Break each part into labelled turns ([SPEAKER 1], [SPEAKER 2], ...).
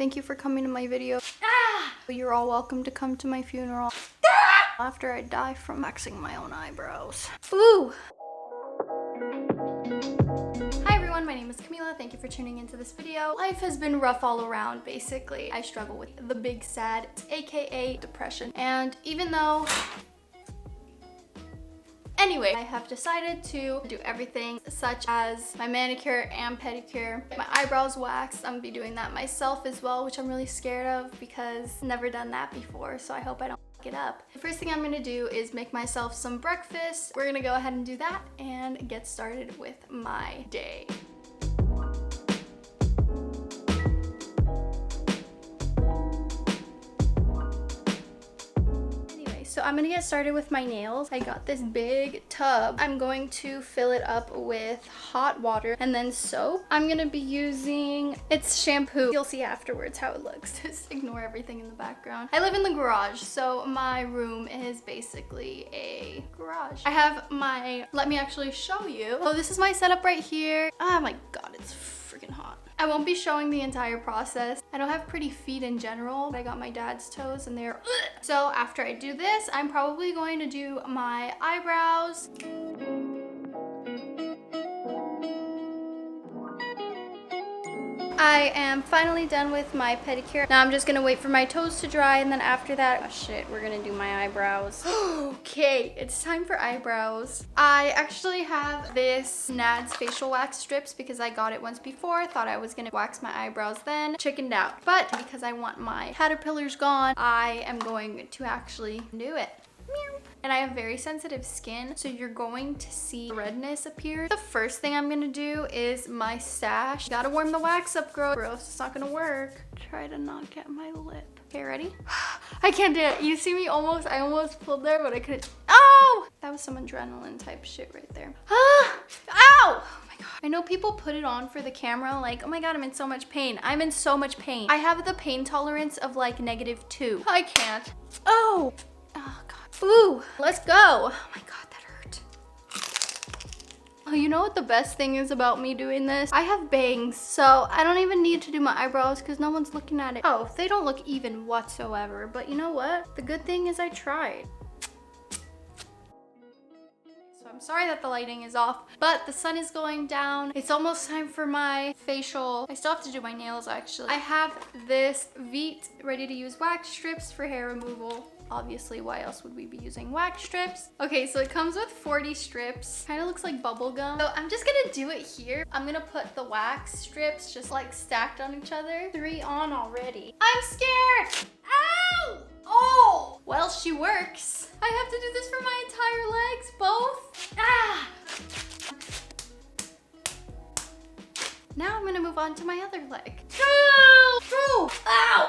[SPEAKER 1] Thank you for coming to my video. You're all welcome to come to my funeral after I die from waxing my own eyebrows. Ooh! Hi everyone, my name is Camila. Thank you for tuning into this video. Life has been rough all around, basically. I struggle with the big sad, aka depression. And even though anyway, I have decided to do everything such as my manicure and pedicure, my eyebrows waxed. I'm gonna be doing that myself as well, which I'm really scared of because I've never done that before, so I hope I don't f it up. The first thing I'm gonna do is make myself some breakfast. We're gonna go ahead and do that and get started with my day. So I'm gonna get started with my nails. I got this big tub. I'm going to fill it up with hot water and then soap. I'm gonna be using, it's shampoo. You'll see afterwards how it looks. Just ignore everything in the background. I live in the garage, so my room is basically a garage. I have my, let me actually show you. So this is my setup right here. Oh my God, it's freaking hot. I won't be showing the entire process. I don't have pretty feet in general, but I got my dad's toes and they're so after I do this, I'm probably going to do my eyebrows. I am finally done with my pedicure. Now I'm just gonna wait for my toes to dry, and then after that, oh shit, we're gonna do my eyebrows. Okay, it's time for eyebrows. I actually have this Nads facial wax strips because I got it once before. Thought I was gonna wax my eyebrows then. Chickened out. But because I want my caterpillars gone, I am going to actually do it. And I have very sensitive skin, so you're going to see redness appear. The first thing I'm gonna do is my stash. Gotta warm the wax up, girl, or else it's not gonna work. Try to not get my lip. Okay, ready? I can't do it. You see me almost, I almost pulled there, but I couldn't. Oh! That was some adrenaline type shit right there. Ah! Ow! Oh my God. I know people put it on for the camera, like, oh my God, I'm in so much pain. I'm in so much pain. I have the pain tolerance of like -2. I can't. Oh! Oh God. Ooh, let's go. Oh my God, that hurt. Oh, you know what the best thing is about me doing this? I have bangs, so I don't even need to do my eyebrows because no one's looking at it. Oh, they don't look even whatsoever, but you know what? The good thing is I tried. So I'm sorry that the lighting is off, but the sun is going down. It's almost time for my facial. I still have to do my nails actually. I have this Veet ready to use wax strips for hair removal. Obviously, why else would we be using wax strips? Okay, so it comes with 40 strips. Kind of looks like bubble gum. So I'm just gonna do it here. I'm gonna put the wax strips just like stacked on each other. 3 on already. I'm scared! Ow! Oh! Well, she works. I have to do this for my entire legs, both. Ah! Now I'm gonna move on to my other leg. Go! Go! Ow!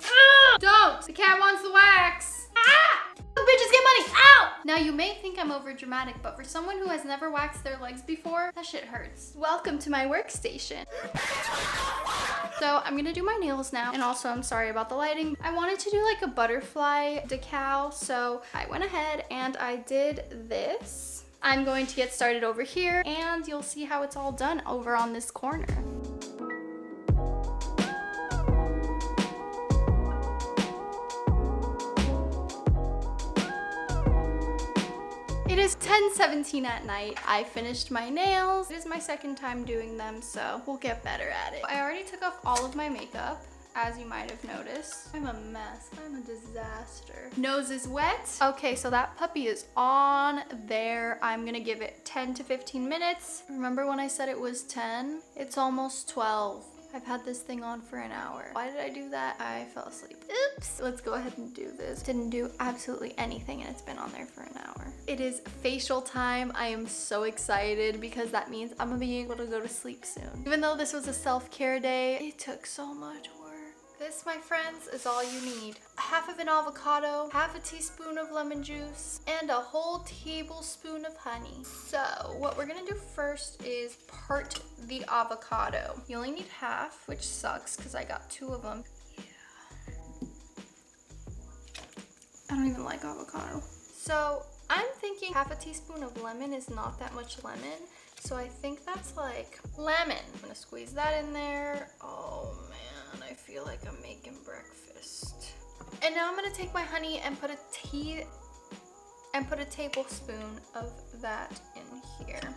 [SPEAKER 1] Don't! The cat wants the wax. Ah! The bitches get money. Ow! Now you may think I'm over dramatic, but for someone who has never waxed their legs before, that shit hurts. Welcome to my workstation. So I'm gonna do my nails now, and also I'm sorry about the lighting. I wanted to do like a butterfly decal, so I went ahead and I did this. I'm going to get started over here, and you'll see how it's all done over on this corner. It is 10:17 at night. I finished my nails. It is my second time doing them, so we'll get better at it. I already took off all of my makeup, as you might have noticed. I'm a mess. I'm a disaster. Nose is wet. Okay, so that puppy is on there. I'm gonna give it 10 to 15 minutes. Remember when I said it was 10? It's almost 12. I've had this thing on for an hour. Why did I do that? I fell asleep. Oops. Let's go ahead and do this. Didn't do absolutely anything and it's been on there for an hour. It is facial time. I am so excited because that means I'm gonna be able to go to sleep soon. Even though this was a self-care day, it took so much work. This, my friends, is all you need. Half of an avocado, half a teaspoon of lemon juice, and a whole tablespoon of honey. So what we're gonna do first is part the avocado. You only need half, which sucks because I got 2 of them. Yeah. I don't even like avocado. So I'm thinking half a teaspoon of lemon is not that much lemon. So I think that's like lemon. I'm gonna squeeze that in there. Oh man. man, I feel like I'm making breakfast. And now I'm gonna take my honey and put a tablespoon of that in here.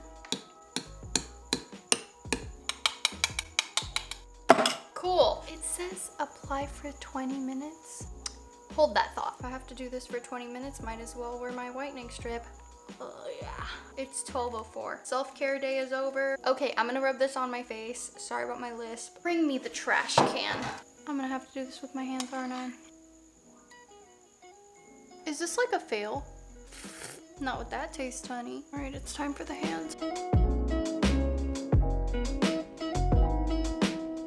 [SPEAKER 1] Cool. It says apply for 20 minutes. Hold that thought. If I have to do this for 20 minutes, might as well wear my whitening strip. Oh yeah. It's 12:04. Self-care day is over. Okay, I'm gonna rub this on my face. Sorry about my lisp. Bring me the trash can. I'm gonna have to do this with my hands, aren't I? Is this like a fail? Not with that taste, honey. All right, it's time for the hands.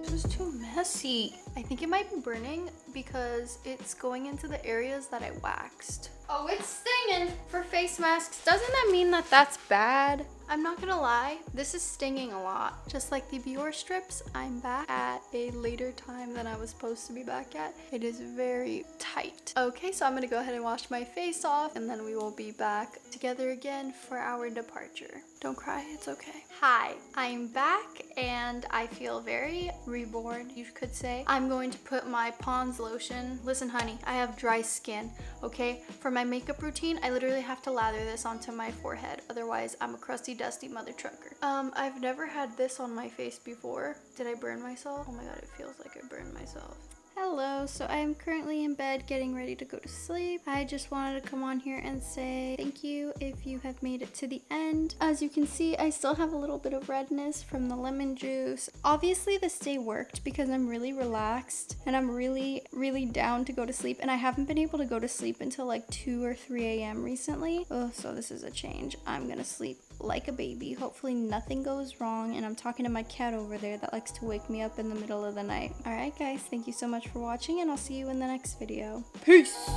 [SPEAKER 1] This is too messy. I think it might be burning because it's going into the areas that I waxed. Oh, it's stinging for face masks. Doesn't that mean that that's bad? I'm not gonna lie, this is stinging a lot. Just like the Biore strips, I'm back at a later time than I was supposed to be back at. It is very tight. Okay, so I'm gonna go ahead and wash my face off and then we will be back together again for our departure. Don't cry, it's okay. Hi, I'm back and I feel very reborn, you could say. I'm going to put my Pond's lotion. Listen, honey, I have dry skin, okay? For my makeup routine, I literally have to lather this onto my forehead. Otherwise, I'm a crusty, dusty mother trucker. I've never had this on my face before. Did I burn myself? Oh my god, it feels like I burned myself. Hello, so I am currently in bed getting ready to go to sleep. I just wanted to come on here and say thank you if you have made it to the end. As you can see, I still have a little bit of redness from the lemon juice. Obviously this day worked because I'm really relaxed and I'm really down to go to sleep, and I haven't been able to go to sleep until like 2 or 3 a.m. recently. Oh, so this is a change. I'm gonna sleep like a baby. Hopefully nothing goes wrong, and I'm talking to my cat over there that likes to wake me up in the middle of the night. Alright guys, thank you so much for watching and I'll see you in the next video. Peace!